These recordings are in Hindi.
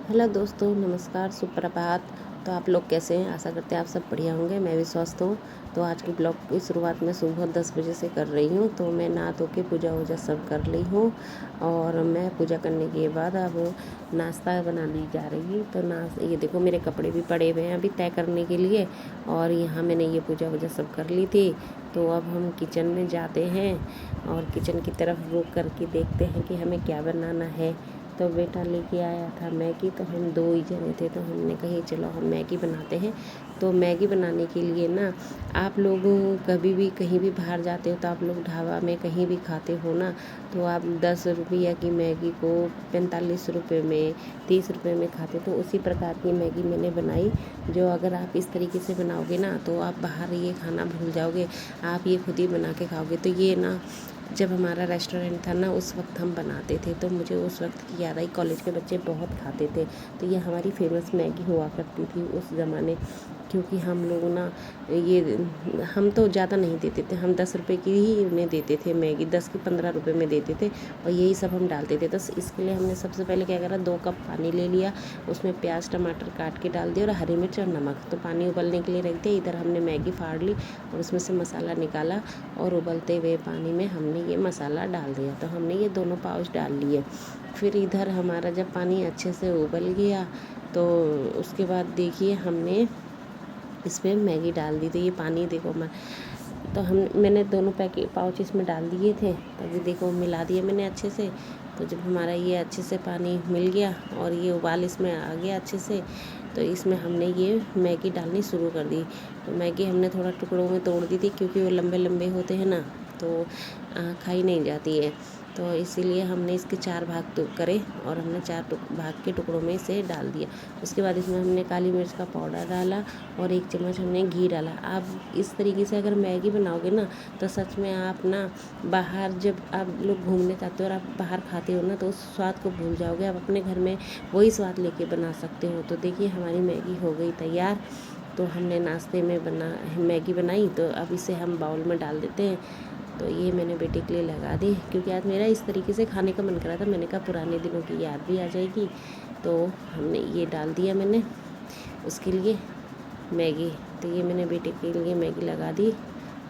हेलो दोस्तों, नमस्कार, सुप्रभात। तो आप लोग कैसे हैं? आशा करते हैं आप सब बढ़िया होंगे। मैं भी स्वस्थ हूँ। तो आज की ब्लॉग की शुरुआत मैं सुबह 10 बजे से कर रही हूँ। तो मैं नहा धो के पूजा वूजा सब कर ली हूँ और मैं पूजा करने के बाद अब नाश्ता बनाने जा रही हूँ। तो ये देखो, मेरे कपड़े भी पड़े हुए हैं अभी तय करने के लिए, और यहाँ मैंने ये पूजा वूजा सब कर ली थी। तो अब हम किचन में जाते हैं और किचन की तरफ रुक करके देखते हैं कि हमें क्या बनाना है। तो बेटा लेके आया था मैगी, तो हम 2 ही जने थे, तो हमने कही चलो हम मैगी बनाते हैं। तो मैगी बनाने के लिए ना, आप लोग कभी भी कहीं भी बाहर जाते हो तो आप लोग ढाबा में कहीं भी खाते हो ना, तो आप 10 रुपया की मैगी को 45 रुपये में, 30 रुपये में खाते। तो उसी प्रकार की मैगी मैंने बनाई, जो अगर आप इस तरीके से बनाओगे ना तो आप बाहर ये खाना भूल जाओगे, आप ये खुद ही बना के खाओगे। तो ये ना, जब हमारा रेस्टोरेंट था ना उस वक्त हम बनाते थे, तो मुझे उस वक्त की याद आई। कॉलेज के बच्चे बहुत खाते थे। तो ये हमारी फेमस मैगी हुआ करती थी उस ज़माने, क्योंकि हम लोग ना ये हम तो ज़्यादा नहीं देते थे, हम 10 रुपये की ही उन्हें देते थे मैगी, 10 की 15 रुपये में देते थे, और यही सब हम डालते थे। तो इसके लिए हमने सबसे पहले क्या करा, 2 कप पानी ले लिया, उसमें प्याज टमाटर काट के डाल दिया और हरी मिर्च और नमक। तो पानी उबलने के लिए रख दिया। इधर हमने मैगी फाड़ ली और उसमें से मसाला निकाला, और उबलते हुए पानी में हमने ये मसाला डाल दिया। तो हमने ये दोनों पाउच डाल लिए। फिर इधर हमारा जब पानी अच्छे से उबल गया, तो उसके बाद देखिए हमने इसमें मैगी डाल दी। तो ये पानी देखो, मैंने दोनों पाउच इसमें डाल दिए थे। तभी देखो मिला दिया मैंने अच्छे से। तो जब हमारा ये अच्छे से पानी मिल गया और ये उबाल इसमें आ गया अच्छे से, तो इसमें हमने ये मैगी डालनी शुरू कर दी। तो मैगी हमने थोड़ा टुकड़ों में तोड़ दी थी, क्योंकि वो लंबे लंबे होते हैं ना, तो खाई नहीं जाती है। तो इसीलिए हमने इसके 4 भाग तो करे, और हमने 4 भाग के टुकड़ों में इसे डाल दिया। उसके बाद इसमें हमने काली मिर्च का पाउडर डाला और 1 चम्मच हमने घी डाला। आप इस तरीके से अगर मैगी बनाओगे ना, तो सच में आप ना, बाहर जब आप लोग घूमने जाते हो और आप बाहर खाते हो ना, तो उस स्वाद को भूल जाओगे। आप अपने घर में वही स्वाद लेके बना सकते हो। तो देखिए हमारी मैगी हो गई तैयार। तो हमने नाश्ते में मैगी बनाई, तो अब इसे हम बाउल में डाल देते हैं। तो ये मैंने बेटे के लिए लगा दी, क्योंकि आज मेरा इस तरीके से खाने का मन करा था। मैंने कहा पुराने दिनों की याद भी आ जाएगी। तो हमने ये डाल दिया मैंने उसके लिए मैगी। तो ये मैंने बेटे के लिए मैगी लगा दी,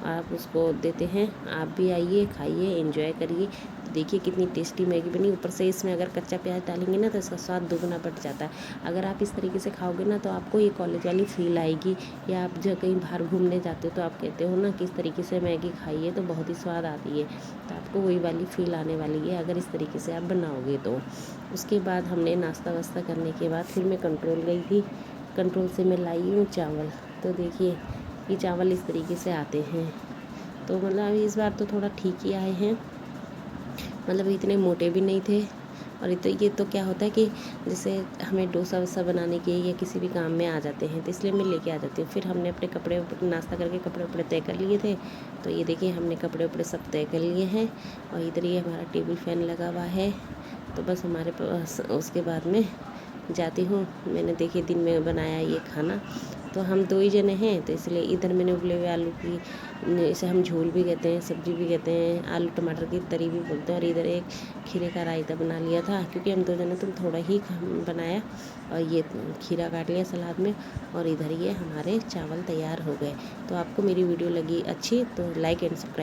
आप उसको देते हैं। आप भी आइए, खाइए, एंजॉय करिए। तो देखिए कितनी टेस्टी मैगी बनी। ऊपर से इसमें अगर कच्चा प्याज डालेंगे ना, तो इसका स्वाद दुगना बढ़ जाता है। अगर आप इस तरीके से खाओगे ना, तो आपको ये कॉलेज वाली फील आएगी, या आप जब कहीं बाहर घूमने जाते हो तो आप कहते हो ना कि इस तरीके से मैगी खाइए तो बहुत ही स्वाद आती है। तो आपको वही वाली फील आने वाली है अगर इस तरीके से आप बनाओगे तो। उसके बाद हमने नाश्ता वास्ता करने के बाद फिर मैं कंट्रोल गई थी। कंट्रोल से मैं लाई हूँ चावल। तो देखिए ये चावल इस तरीके से आते हैं। तो मतलब इस बार तो थोड़ा ठीक ही आए हैं, मतलब इतने मोटे भी नहीं थे। और ये तो क्या होता है कि जैसे हमें डोसा वोसा बनाने के या किसी भी काम में आ जाते हैं, तो इसलिए मैं लेके आ जाती हूँ। फिर हमने अपने कपड़े नाश्ता करके कपड़े उपड़े तय कर लिए थे। तो ये देखिए हमने कपड़े उपड़े सब तय कर लिए हैं, और इधर ये हमारा टेबल फैन लगा हुआ है। तो बस हमारे पास उसके बाद में जाती हूँ। मैंने देखिए दिन में बनाया ये खाना, तो हम 2 ही जने हैं, तो इसलिए इधर मैंने उबले हुए आलू की, इसे हम झोल भी कहते हैं, सब्जी भी कहते हैं, आलू टमाटर की तरी भी बोलते हैं। और इधर एक खीरे का रायता बना लिया था, क्योंकि हम 2 जने तो थोड़ा ही बनाया। और ये खीरा काट लिया सलाद में, और इधर ये हमारे चावल तैयार हो गए। तो आपको मेरी वीडियो लगी अच्छी तो लाइक एंड सब्सक्राइब।